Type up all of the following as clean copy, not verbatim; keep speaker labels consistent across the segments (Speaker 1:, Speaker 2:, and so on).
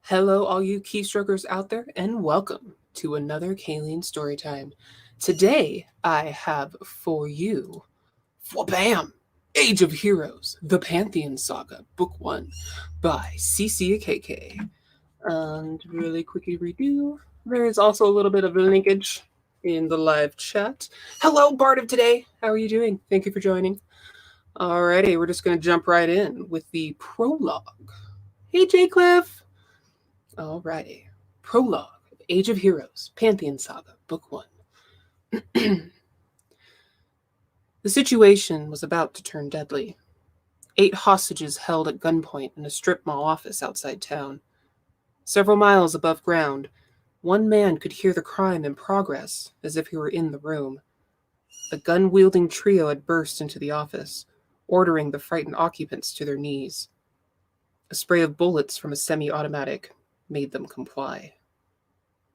Speaker 1: Hello, all you keystrokers out there, and welcome to another Kalene Storytime. Today, I have for you, Bam! Age of Heroes, The Pantheon Saga, Book 1, by Ekeke. And really quickly redo, there is also a little bit of linkage in the live chat. Hello, Bard of today! How are you doing? Thank you for joining. Alrighty, we're just going to jump right in with the prologue. Hey, J. Cliff! Alrighty. Prologue of Age of Heroes, Pantheon Saga, Book 1. The situation was about to turn deadly. 8 hostages held at gunpoint in a strip mall office outside town. Several miles above ground, one man could hear the crime in progress as if he were in the room. A gun-wielding trio had burst into the office, ordering the frightened occupants to their knees. A spray of bullets from a semi-automatic made them comply.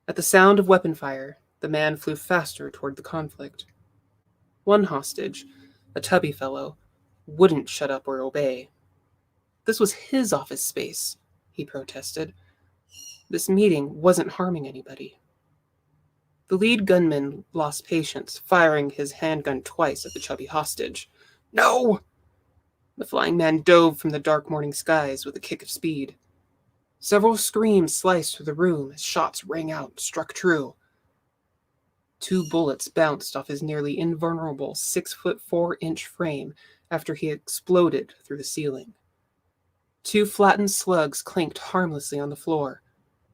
Speaker 1: At the sound of weapon fire, the man flew faster toward the conflict. One hostage, a tubby fellow, wouldn't shut up or obey. This was his office space, he protested. This meeting wasn't harming anybody. The lead gunman lost patience, firing his handgun twice at the chubby hostage. No! The flying man dove from the dark morning skies with a kick of speed. Several screams sliced through the room as shots rang out and struck true. 2 bullets bounced off his nearly invulnerable 6'4" frame after he exploded through the ceiling. 2 flattened slugs clinked harmlessly on the floor,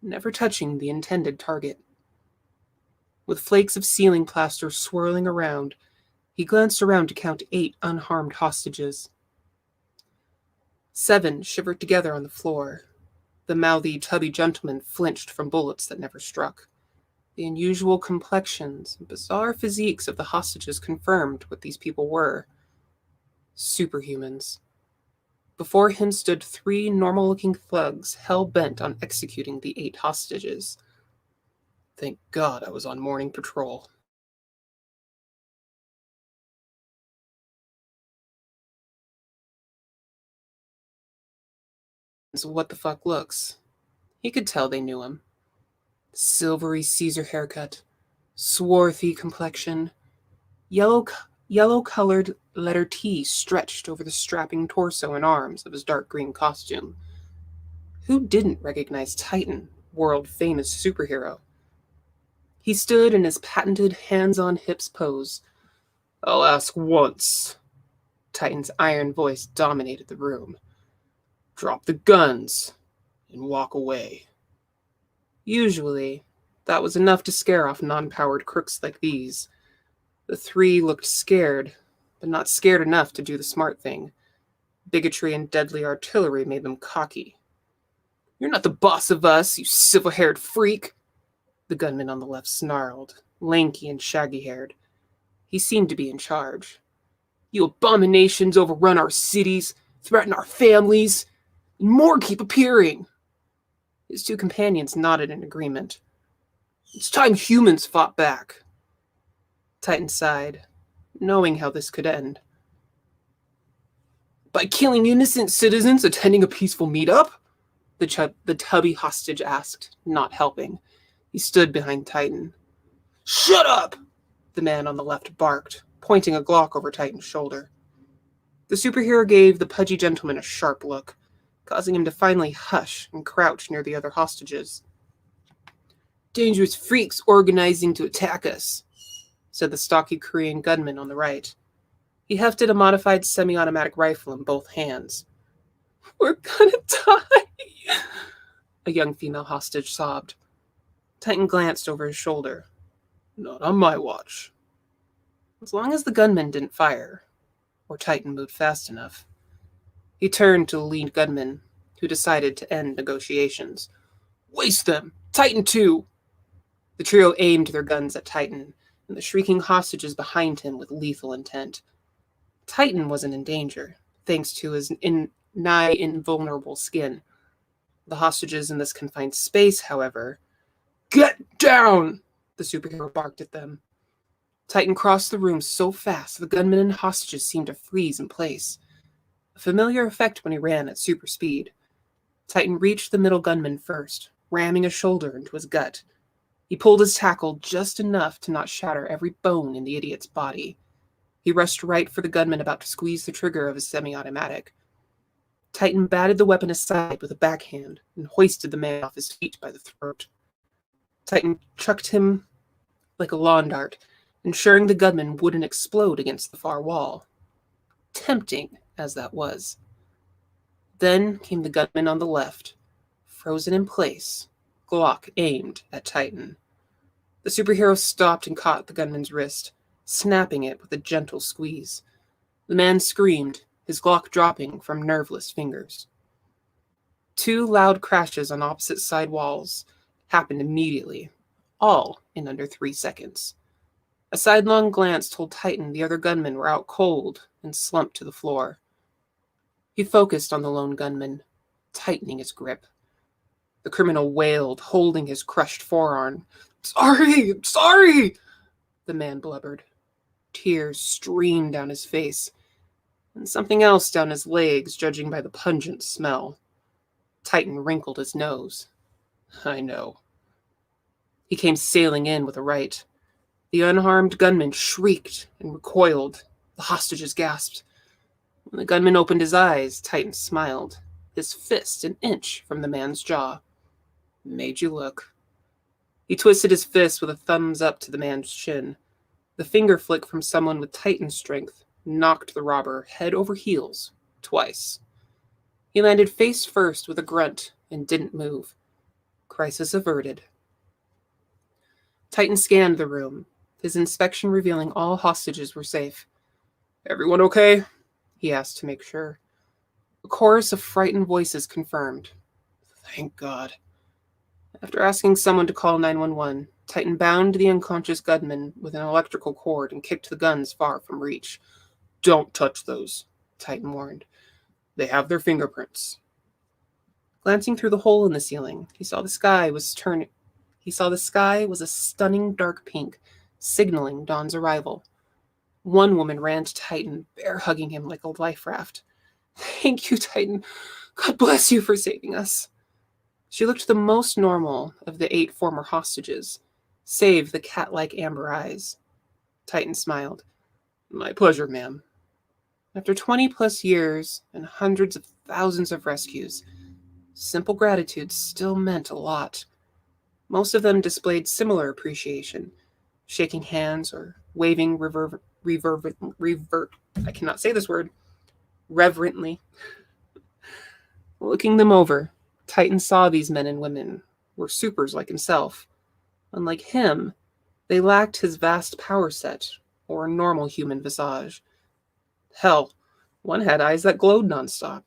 Speaker 1: never touching the intended target. With flakes of ceiling plaster swirling around, he glanced around to count 8 unharmed hostages. 7 shivered together on the floor. The mouthy, tubby gentleman flinched from bullets that never struck. The unusual complexions and bizarre physiques of the hostages confirmed what these people were. Superhumans. Before him stood 3 normal-looking thugs, hell-bent on executing the 8 hostages. Thank God I was on morning patrol. What the fuck looks. He could tell they knew him. Silvery Caesar haircut, swarthy complexion, yellow-colored letter T stretched over the strapping torso and arms of his dark green costume. Who didn't recognize Titan, world-famous superhero? He stood in his patented hands-on-hips pose. I'll ask once. Titan's iron voice dominated the room. Drop the guns and walk away. Usually, that was enough to scare off non-powered crooks like these. The 3 looked scared, but not scared enough to do the smart thing. Bigotry and deadly artillery made them cocky. You're not the boss of us, you silver-haired freak, the gunman on the left snarled, lanky and shaggy-haired. He seemed to be in charge. You abominations overrun our cities, threaten our families, and more keep appearing. His 2 companions nodded in agreement. It's time humans fought back. Titan sighed, knowing how this could end. By killing innocent citizens attending a peaceful meetup? The tubby hostage asked, not helping. He stood behind Titan. Shut up! The man on the left barked, pointing a Glock over Titan's shoulder. The superhero gave the pudgy gentleman a sharp look, causing him to finally hush and crouch near the other hostages. Dangerous freaks organizing to attack us, said the stocky Korean gunman on the right. He hefted a modified semi-automatic rifle in both hands. We're gonna die, a young female hostage sobbed. Titan glanced over his shoulder. Not on my watch. As long as the gunman didn't fire, or Titan moved fast enough. He turned to the lead gunman, who decided to end negotiations. Waste them! Titan too! The trio aimed their guns at Titan, and the shrieking hostages behind him with lethal intent. Titan wasn't in danger, thanks to his nigh invulnerable skin. The hostages in this confined space, however... Get down! The superhero barked at them. Titan crossed the room so fast the gunmen and hostages seemed to freeze in place. A familiar effect when he ran at super speed. Titan reached the middle gunman first, ramming a shoulder into his gut. He pulled his tackle just enough to not shatter every bone in the idiot's body. He rushed right for the gunman about to squeeze the trigger of his semi-automatic. Titan batted the weapon aside with a backhand and hoisted the man off his feet by the throat. Titan chucked him like a lawn dart, ensuring the gunman wouldn't explode against the far wall. Tempting as that was. Then came the gunman on the left, frozen in place, Glock aimed at Titan. The superhero stopped and caught the gunman's wrist, snapping it with a gentle squeeze. The man screamed, his Glock dropping from nerveless fingers. Two loud crashes on opposite side walls happened immediately, all in under 3 seconds. A sidelong glance told Titan the other gunmen were out cold and slumped to the floor. He focused on the lone gunman, tightening his grip. The criminal wailed, holding his crushed forearm. "Sorry, I'm sorry," the man blubbered. Tears streamed down his face, and something else down his legs, judging by the pungent smell. Titan wrinkled his nose. "I know." He came sailing in with a right. The unharmed gunman shrieked and recoiled. The hostages gasped. When the gunman opened his eyes, Titan smiled, his fist an inch from the man's jaw. "Made you look." He twisted his fist with a thumbs up to the man's chin. The finger flick from someone with Titan strength knocked the robber head over heels twice. He landed face first with a grunt and didn't move. Crisis averted. Titan scanned the room, his inspection revealing all hostages were safe. "Everyone okay?" he asked to make sure. A chorus of frightened voices confirmed. "Thank God." After asking someone to call 911, Titan bound the unconscious gunman with an electrical cord and kicked the guns far from reach. "Don't touch those," Titan warned. "They have their fingerprints." Glancing through the hole in the ceiling, he saw the sky was a stunning dark pink, signaling dawn's arrival. One woman ran to Titan, bear-hugging him like a life raft. "Thank you, Titan. God bless you for saving us." She looked the most normal of the 8 former hostages, save the cat-like amber eyes. Titan smiled. "My pleasure, ma'am." After 20-plus years and hundreds of thousands of rescues, simple gratitude still meant a lot. Most of them displayed similar appreciation, shaking hands or waving I cannot say this word, reverently. Looking them over, Titan saw these men and women were supers like himself. Unlike him, they lacked his vast power set or normal human visage. Hell, one had eyes that glowed nonstop.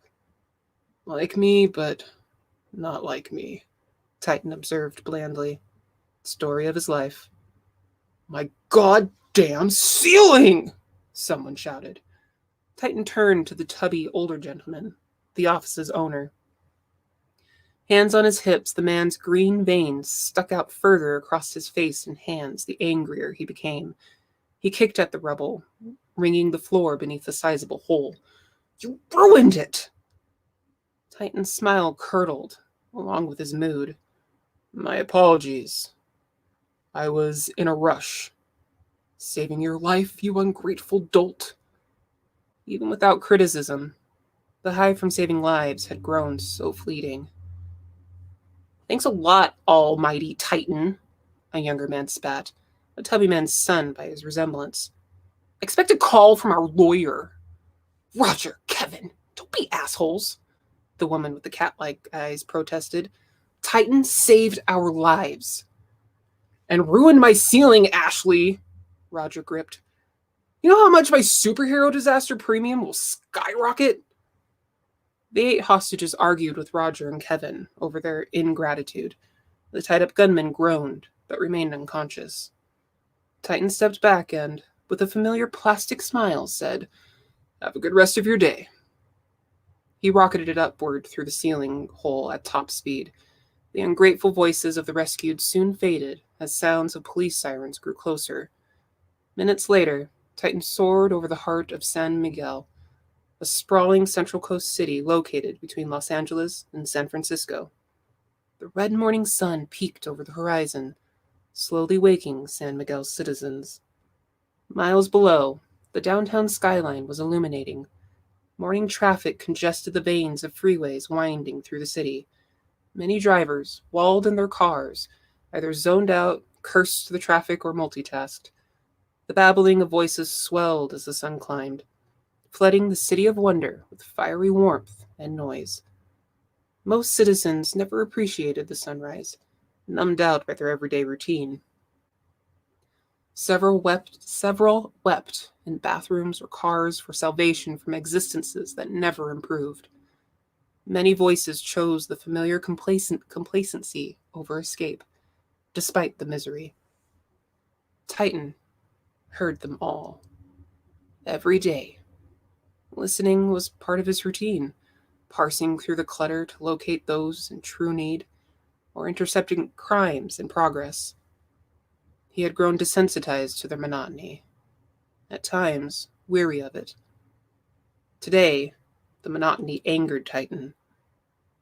Speaker 1: "Like me, but not like me," Titan observed blandly. Story of his life. "My goddamn ceiling!" someone shouted. Titan turned to the tubby older gentleman, the office's owner. Hands on his hips, the man's green veins stuck out further across his face and hands, the angrier he became. He kicked at the rubble, ringing the floor beneath the sizable hole. "You ruined it!" Titan's smile curdled, along with his mood. "My apologies. I was in a rush. Saving your life, you ungrateful dolt." Even without criticism, the high from saving lives had grown so fleeting. "Thanks a lot, almighty Titan," a younger man spat, a tubby man's son by his resemblance. "Expect a call from our lawyer." "Roger, Kevin, don't be assholes," the woman with the cat-like eyes protested. "Titan saved our lives." "And ruined my ceiling, Ashley," Roger gripped. "You know how much my superhero disaster premium will skyrocket?" The 8 hostages argued with Roger and Kevin over their ingratitude. The tied-up gunman groaned, but remained unconscious. Titan stepped back and, with a familiar plastic smile, said, "Have a good rest of your day." He rocketed it upward through the ceiling hole at top speed. The ungrateful voices of the rescued soon faded as sounds of police sirens grew closer. Minutes later, Titan soared over the heart of San Miguel. a sprawling Central Coast city located between Los Angeles and San Francisco. The red morning sun peeked over the horizon, slowly waking San Miguel's citizens. Miles below, the downtown skyline was illuminating. Morning traffic congested the veins of freeways winding through the city. Many drivers, walled in their cars, either zoned out, cursed the traffic, or multitasked. The babbling of voices swelled as the sun climbed, flooding the city of wonder with fiery warmth and noise. Most citizens never appreciated the sunrise, numbed out by their everyday routine. Several wept in bathrooms or cars for salvation from existences that never improved. Many voices chose the familiar complacency over escape, despite the misery. Titan heard them all. Every day. Listening was part of his routine, parsing through the clutter to locate those in true need, or intercepting crimes in progress. He had grown desensitized to their monotony, at times weary of it. Today, the monotony angered Titan,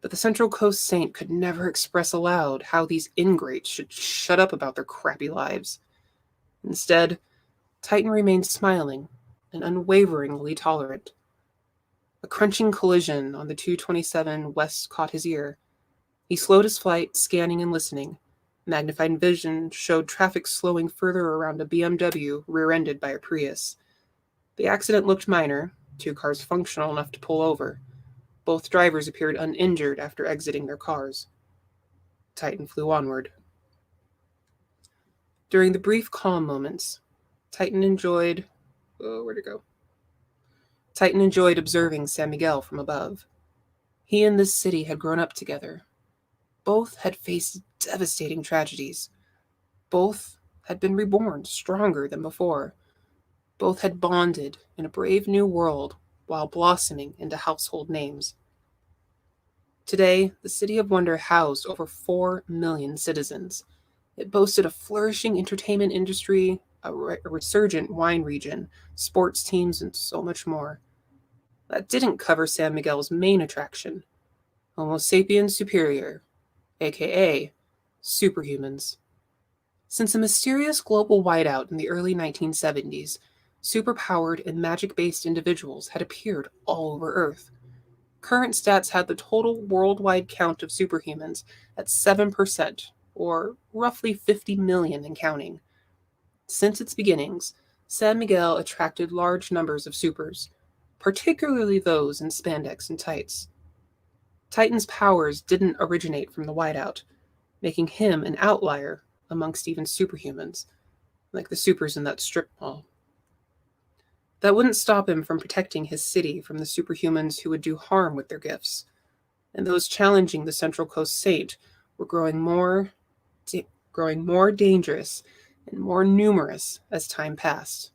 Speaker 1: but the Central Coast saint could never express aloud how these ingrates should shut up about their crappy lives. Instead, Titan remained smiling and unwaveringly tolerant. A crunching collision on the 227 west caught his ear. He slowed his flight, scanning and listening. Magnified vision showed traffic slowing further around a BMW rear-ended by a Prius. The accident looked minor, 2 cars functional enough to pull over. Both drivers appeared uninjured after exiting their cars. Titan flew onward. During the brief calm moments, Titan enjoyed observing San Miguel from above. He and this city had grown up together. Both had faced devastating tragedies. Both had been reborn stronger than before. Both had bonded in a brave new world while blossoming into household names. Today, the City of Wonder housed over 4 million citizens. It boasted a flourishing entertainment industry, a resurgent wine region, sports teams, and so much more. That didn't cover San Miguel's main attraction, Homo sapiens superior, aka superhumans. Since a mysterious global whiteout in the early 1970s, superpowered and magic-based individuals had appeared all over Earth. Current stats had the total worldwide count of superhumans at 7%, or roughly 50 million and counting. Since its beginnings, San Miguel attracted large numbers of supers, particularly those in spandex and tights. Titan's powers didn't originate from the whiteout, making him an outlier amongst even superhumans, like the supers in that strip mall. That wouldn't stop him from protecting his city from the superhumans who would do harm with their gifts, and those challenging the Central Coast Saint were growing more dangerous and more numerous as time passed.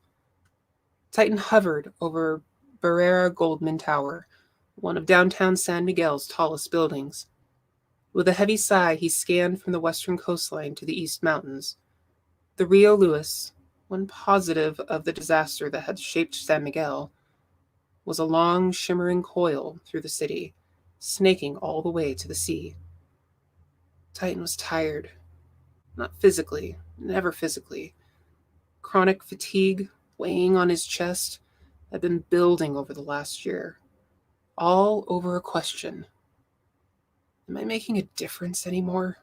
Speaker 1: Titan hovered over Barrera Goldman Tower, one of downtown San Miguel's tallest buildings. With a heavy sigh, he scanned from the western coastline to the East Mountains. The Rio Luis, one positive of the disaster that had shaped San Miguel, was a long, shimmering coil through the city, snaking all the way to the sea. Titan was tired. Not physically, never physically. Chronic fatigue, weighing on his chest, had been building over the last year. All over a question. Am I making a difference anymore?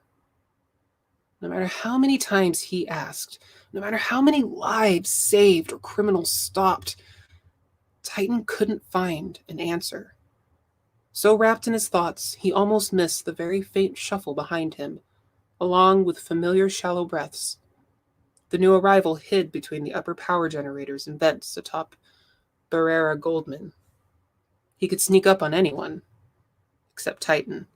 Speaker 1: No matter how many times he asked, no matter how many lives saved or criminals stopped, Titan couldn't find an answer. So wrapped in his thoughts, he almost missed the very faint shuffle behind him, along with familiar shallow breaths. The new arrival hid between the upper power generators and vents atop Barrera Goldman. He could sneak up on anyone, except Titan.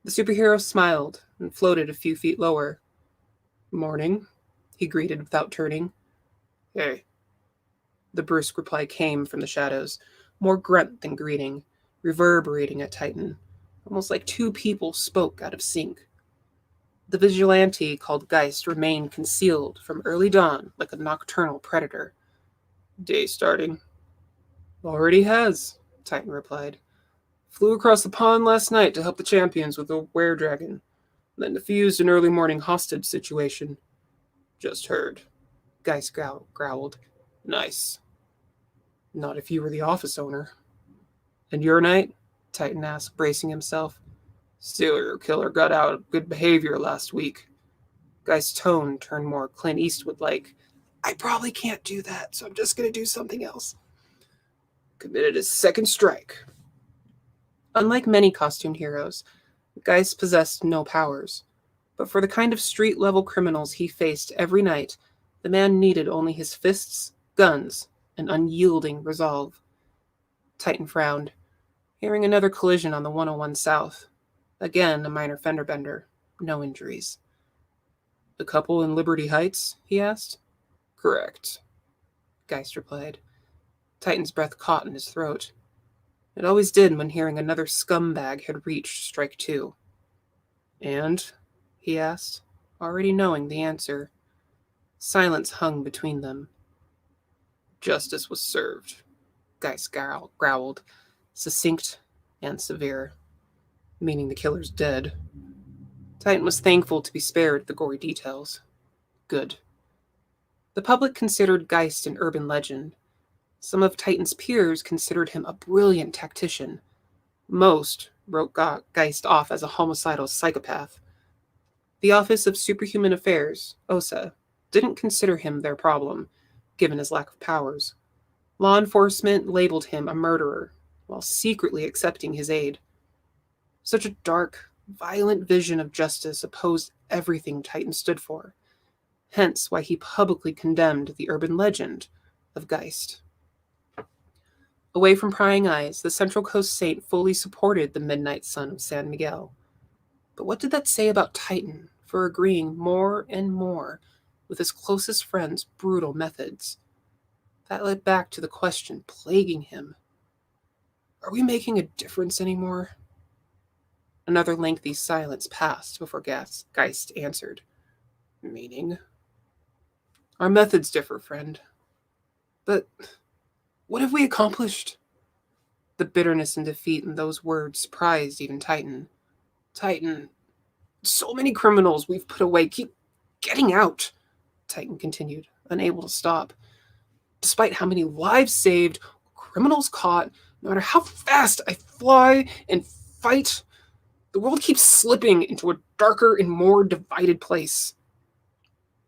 Speaker 1: The superhero smiled and floated a few feet lower. "Morning," he greeted without turning. "Hey." The brusque reply came from the shadows, more grunt than greeting, reverberating at Titan, almost like 2 people spoke out of sync. The vigilante called Geist remained concealed from early dawn like a nocturnal predator. "Day starting." "Already has," Titan replied. Flew across the pond last night to help the champions with the were-dragon, then defused an early morning hostage situation. Just heard. Geist growled. Nice. Not if you were the office owner. And your knight? Titan asked, bracing himself. Serial killer got out of good behavior last week. Geist's tone turned more Clint Eastwood-like. I probably can't do that, so I'm just going to do something else. Committed his second strike. Unlike many costumed heroes, Geist possessed no powers. But for the kind of street-level criminals he faced every night, the man needed only his fists, guns, and unyielding resolve. Titan frowned, hearing another collision on the 101 South. Again, a minor fender bender. No injuries. The couple in Liberty Heights? He asked. Correct, Geist replied. Titan's breath caught in his throat. It always did when hearing another scumbag had reached strike two. And? He asked, already knowing the answer. Silence hung between them. Justice was served, Geist growled, succinct and severe, meaning the killer's dead. Titan was thankful to be spared the gory details. Good. The public considered Geist an urban legend. Some of Titan's peers considered him a brilliant tactician. Most wrote Geist off as a homicidal psychopath. The Office of Superhuman Affairs, OSA, didn't consider him their problem, given his lack of powers. Law enforcement labeled him a murderer, while secretly accepting his aid. Such a dark, violent vision of justice opposed everything Titan stood for, hence why he publicly condemned the urban legend of Geist. Away from prying eyes, the Central Coast Saint fully supported the midnight sun of San Miguel. But what did that say about Titan for agreeing more and more with his closest friend's brutal methods? That led back to the question plaguing him. Are we making a difference anymore? Another lengthy silence passed before Geist answered. Meaning? Our methods differ, friend. But what have we accomplished? The bitterness and defeat in those words surprised even Titan. Titan, so many criminals we've put away keep getting out, Titan continued, unable to stop. Despite how many lives saved, criminals caught, no matter how fast I fly and fight, the world keeps slipping into a darker and more divided place.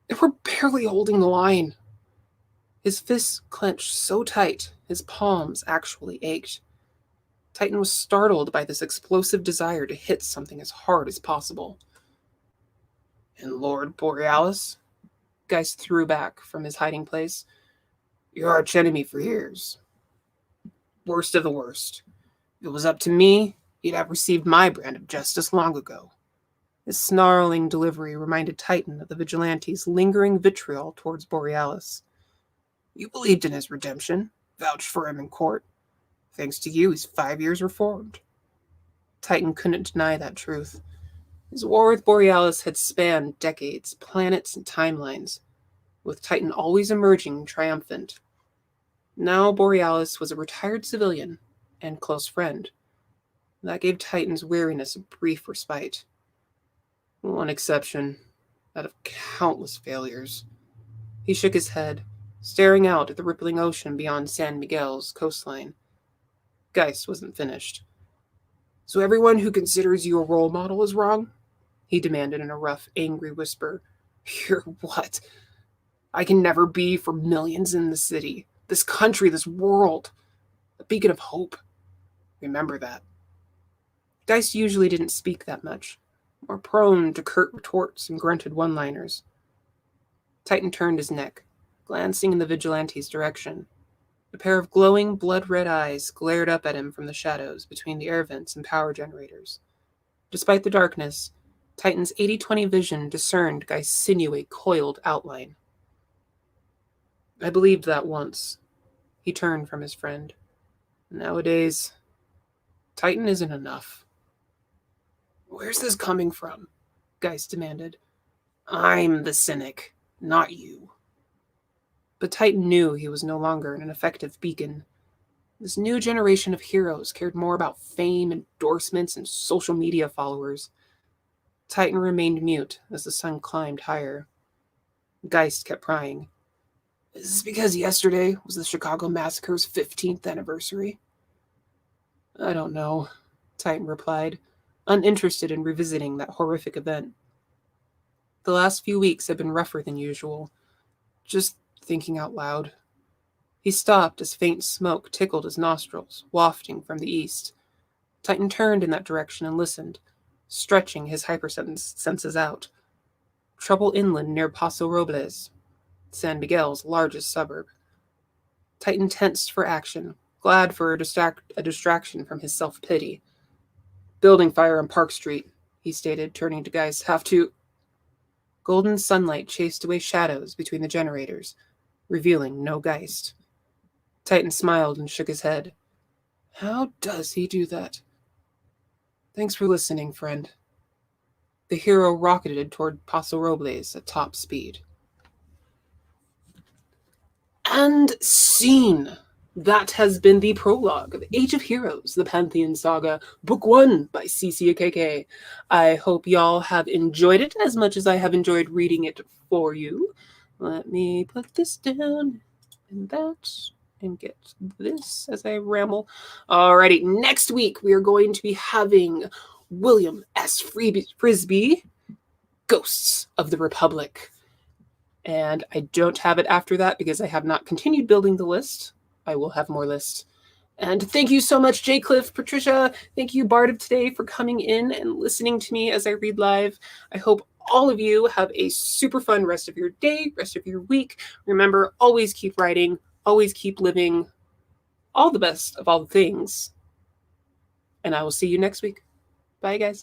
Speaker 1: And we're barely holding the line. His fists clenched so tight, his palms actually ached. Titan was startled by this explosive desire to hit something as hard as possible. And Lord Borealis? Geist threw back from his hiding place. Your archenemy for years. Worst of the worst. If it was up to me, he'd have received my brand of justice long ago. His snarling delivery reminded Titan of the vigilante's lingering vitriol towards Borealis. You believed in his redemption, vouched for him in court. Thanks to you, he's 5 years reformed. Titan couldn't deny that truth. His war with Borealis had spanned decades, planets, and timelines, with Titan always emerging triumphant. Now Borealis was a retired civilian and close friend. That gave Titan's weariness a brief respite. One exception, out of countless failures. He shook his head, staring out at the rippling ocean beyond San Miguel's coastline. Geist wasn't finished. So everyone who considers you a role model is wrong? He demanded in a rough, angry whisper. You're what? I can never be for millions in the city, this country, this world. A beacon of hope. Remember that. Geist usually didn't speak that much, more prone to curt retorts and grunted one-liners. Titan turned his neck, glancing in the vigilante's direction. A pair of glowing, blood-red eyes glared up at him from the shadows between the air vents and power generators. Despite the darkness, Titan's 80-20 vision discerned Geist's sinewy, coiled outline. I believed that once. He turned from his friend. Nowadays, Titan isn't enough. Where's this coming from? Geist demanded. I'm the cynic, not you. But Titan knew he was no longer an effective beacon. This new generation of heroes cared more about fame, endorsements, and social media followers. Titan remained mute as the sun climbed higher. Geist kept prying. Is this because yesterday was the Chicago Massacre's 15th anniversary? I don't know, Titan replied, uninterested in revisiting that horrific event. The last few weeks had been rougher than usual. Just thinking out loud. He stopped as faint smoke tickled his nostrils, wafting from the east. Titan turned in that direction and listened, stretching his hypersenses out. Trouble inland near Paso Robles, San Miguel's largest suburb. Titan tensed for action, glad for a distraction from his self-pity. Building fire on Park Street, he stated, turning to Geist. Have to... Golden sunlight chased away shadows between the generators, revealing no Geist. Titan smiled and shook his head. How does he do that? Thanks for listening, friend. The hero rocketed toward Paso Robles at top speed. And scene! That has been the prologue of Age of Heroes, the Pantheon Saga, Book 1 by Ekeke. I hope y'all have enjoyed it as much as I have enjoyed reading it for you. Let me put this down and that and get this as I ramble. Alrighty, next week we are going to be having William S. Frisbee, Ghosts of the Republic. And I don't have it after that because I have not continued building the list. I will have more lists. And thank you so much, J. Cliff, Patricia. Thank you, Bard of Today, for coming in and listening to me as I read live. I hope all of you have a super fun rest of your day, rest of your week. Remember, always keep writing, always keep living, all the best of all the things. And I will see you next week. Bye, guys.